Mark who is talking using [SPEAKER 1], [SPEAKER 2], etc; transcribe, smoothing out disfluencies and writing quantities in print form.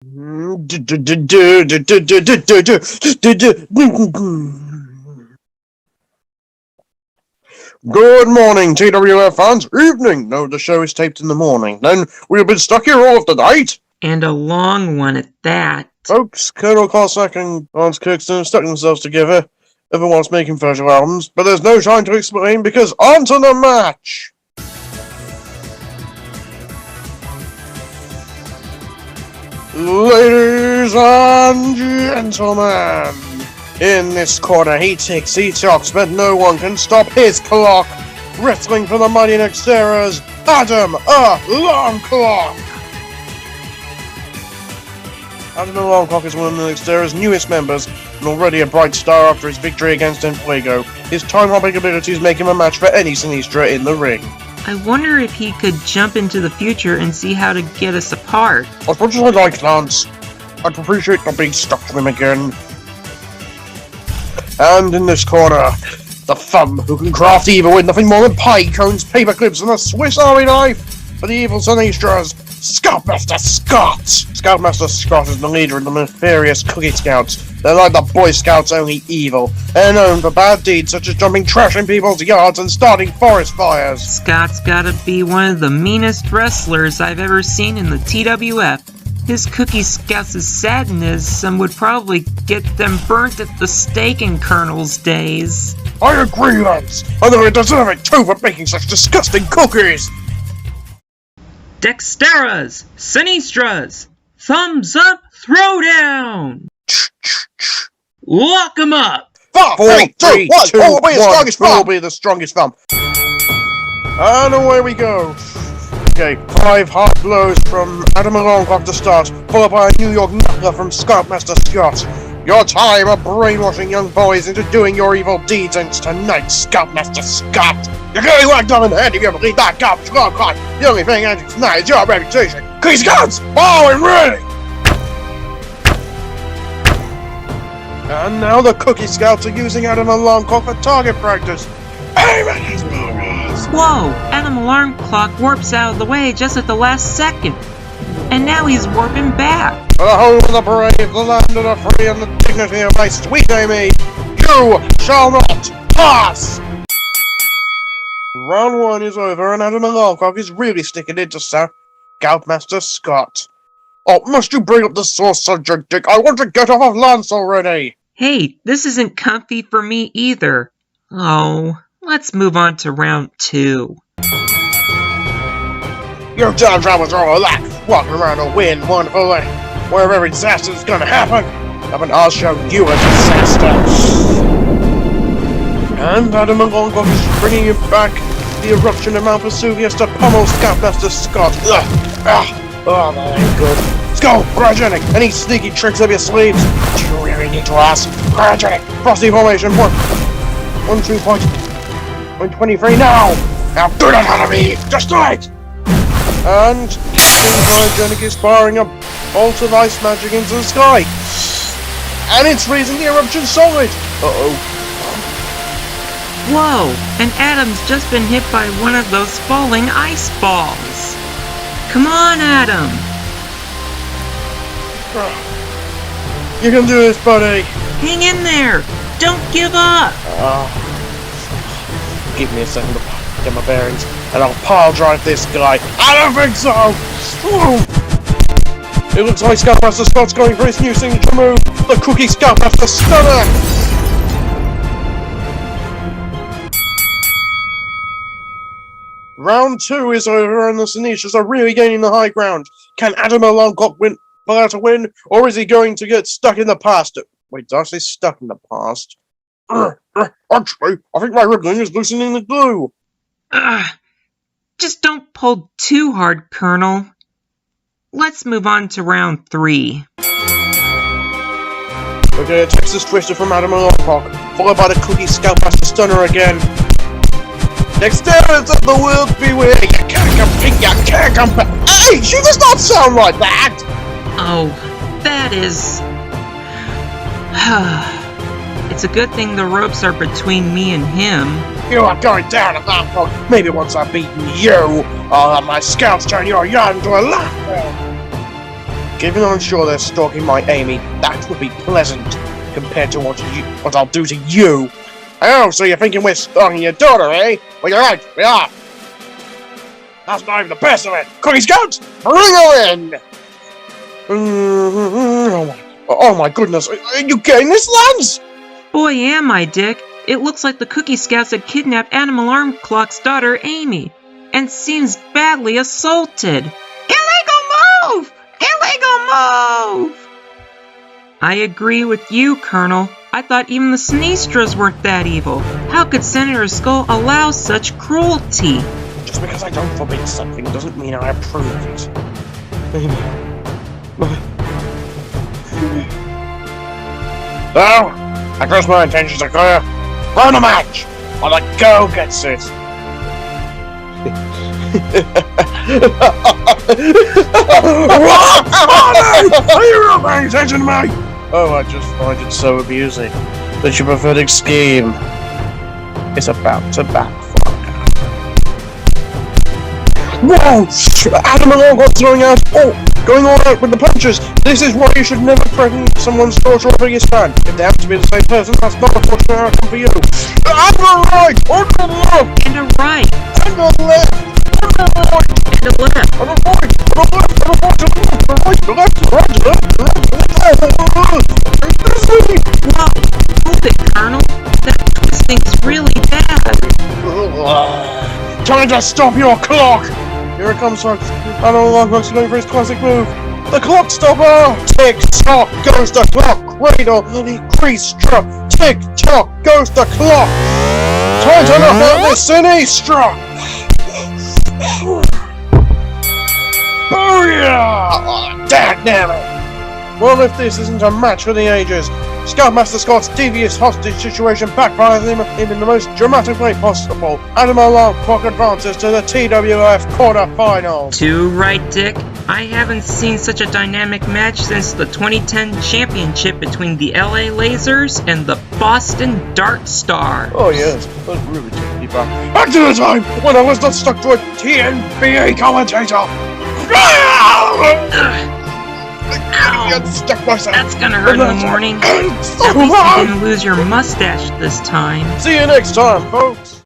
[SPEAKER 1] Good morning, TWF fans. Evening. No, the show is taped in the morning. Then we've been stuck here all of the night.
[SPEAKER 2] And a long one at that.
[SPEAKER 1] Folks, Colonel Cossack and Lance Kirkston have stuck themselves together. Everyone's making virtual albums, but there's no time to explain because on to the match! Ladies and gentlemen, in this corner he ticks, he talks, but no one can stop his clock. Wrestling for the mighty Nexteras, Adam Longclock. Adam Longclock is one of the Nexteras' newest members, and already a bright star after his victory against Enfuego. His time-hopping abilities make him a match for any Sinistra in the ring.
[SPEAKER 2] I wonder if he could jump into the future and see how to get us apart.
[SPEAKER 1] As much as I'd like, Lance, I'd appreciate not being stuck to him again. And in this corner, the thumb who can craft evil with nothing more than pie cones, paper clips, and a Swiss Army knife for the evil Sinistras, Scoutmaster Scott! Scoutmaster Scott is the leader of the nefarious Cookie Scouts. They're like the Boy Scouts, only evil. They're known for bad deeds such as jumping trash in people's yards and starting forest fires.
[SPEAKER 2] Scott's gotta be one of the meanest wrestlers I've ever seen in the TWF. His Cookie Scouts' sadism would probably get them burnt at the stake in Colonel's days.
[SPEAKER 1] I agree, Lance. Although they deserve it too for making such disgusting cookies.
[SPEAKER 2] Dexteras! Sinistras! Thumbs up, throwdown! Lock 'em up!
[SPEAKER 1] 4, 3, 2, 1, who will be the strongest thumb? Who will be the strongest thumb? And away we go. Okay, 5 hard blows from Adam Longclock to start, followed by a New York knuckler from Scoutmaster Scott. Your time of brainwashing young boys into doing your evil deeds ends tonight, Scoutmaster Scott. You're getting whacked on in the head if you believe that garbage Longclock. The only thing ending tonight is your reputation. Cookie Scouts, oh, and ready! And now the Cookie Scouts are using Adam Longclock for target practice. Aim at his movies!
[SPEAKER 2] Whoa! Adam Alarm Clock warps out of the way just at the last second. And now he's warping back.
[SPEAKER 1] For the home of the brave, the land of the free, and the dignity of my sweet Amy, you shall not pass! Round 1 is over, and Adam Longclock is really sticking it to Scoutmaster Scott. Oh, must you bring up the sore subject, Dick? I want to get off of Lance already!
[SPEAKER 2] Hey, this isn't comfy for me either. Oh, let's move on to round 2.
[SPEAKER 1] Your time travels are all that, walking around a wind wonderfully, where every disaster is gonna happen. But I'll show you a disaster. And Adam Longclock is bringing it back, the eruption of Mount Vesuvius to pummel Scoutmaster Scott. Oh, that ain't good. Let's go, Cryogenic! Any sneaky tricks up your sleeves? Do you really need to ask? Cryogenic! Frosty formation, 1.23 now! Now do that out of me! Just do it! And Captain Cryogenic is firing a bolt of ice magic into the sky. And it's freezing the eruption solid! Uh-oh.
[SPEAKER 2] Whoa! And Adam's just been hit by one of those falling ice balls. Come on, Adam!
[SPEAKER 1] You can do this, buddy!
[SPEAKER 2] Hang in there! Don't give up!
[SPEAKER 1] Give me a second to get my bearings, and I'll pile drive this guy. I don't think so! It looks like Scoutmaster Scott's going for his new signature move, the Cookie Scoutmaster Stunner! Round 2 is over, and the Sinistras are really gaining the high ground. Can Adam Longclock pull out a win, or is he going to get stuck in the past? Wait, did I say stuck in the past? Actually, I think my ribbon is loosening the glue.
[SPEAKER 2] Just don't pull too hard, Colonel. Let's move on to round 3.
[SPEAKER 1] Okay, a Texas Twister from Adam Longclock, followed by the Cookie Scoutmaster Stunner again. Dexterity of the world beware! You can't compete, you can't compete! Hey, she does not sound like that!
[SPEAKER 2] Oh, that is... It's a good thing the ropes are between me and him.
[SPEAKER 1] You are going down at that point. Maybe once I've beaten you, I'll have my scouts turn your yard into a landfill. Given I'm sure they're stalking my Amy, that would be pleasant compared to what I'll do to you. Oh, so you're thinking we're stalking your daughter, eh? Well, you're right, we are. That's not even the best of it. Cookie Scouts, bring her in! Oh my goodness, are you getting this, Lance?
[SPEAKER 2] Boy, am I, Dick. It looks like the Cookie Scouts had kidnapped Adam Alarm Clock's daughter, Amy, and seems badly assaulted. Illegal move! Illegal move! I agree with you, Colonel. I thought even the Sinistras weren't that evil. How could Senator Skull allow such cruelty?
[SPEAKER 1] Just because I don't forbid something doesn't mean I approve of it. So, I trust my intentions are clear. Run a match! While the girl gets it! Are you not paying attention to me? Oh, I just find it so amusing that your pathetic scheme is about to backfire. Whoa! Adam and Longbox throwing out. Oh, going all out with the punches. This is why you should never threaten someone's daughter or biggest fan. If they happen to be the same person, that's not a fortunate outcome for you. And the right, on the left,
[SPEAKER 2] And a right,
[SPEAKER 1] and the left, and the right,
[SPEAKER 2] and a left.
[SPEAKER 1] and the right, and the left, and the right, and the right, the left, the right, the left, the left, the left.
[SPEAKER 2] Whoa, hold it, Colonel. That twisting's really bad.
[SPEAKER 1] Time to stop your clock! Here it comes, folks. I know Longbox going for his classic move. The clock stopper! Tick tock goes the clock! Cradle, crease drop! Tick tock goes the clock! Time to knock out this Sinistra! Booyah! Dadnammit! Well, if this isn't a match for the ages, Scoutmaster Scott's devious hostage situation backfires him in the most dramatic way possible. Adam Alarm Clock advances to the TWF quarterfinals.
[SPEAKER 2] Too right, Dick. I haven't seen such a dynamic match since the 2010 championship between the LA Lasers and the Boston Dart Stars.
[SPEAKER 1] Oh yes, that really took me back. Back to the time when I was not stuck to a TNBA commentator.
[SPEAKER 2] Ow.
[SPEAKER 1] Stuck myself.
[SPEAKER 2] That's gonna hurt in the morning. At least you didn't lose your mustache this time.
[SPEAKER 1] See you next time, folks.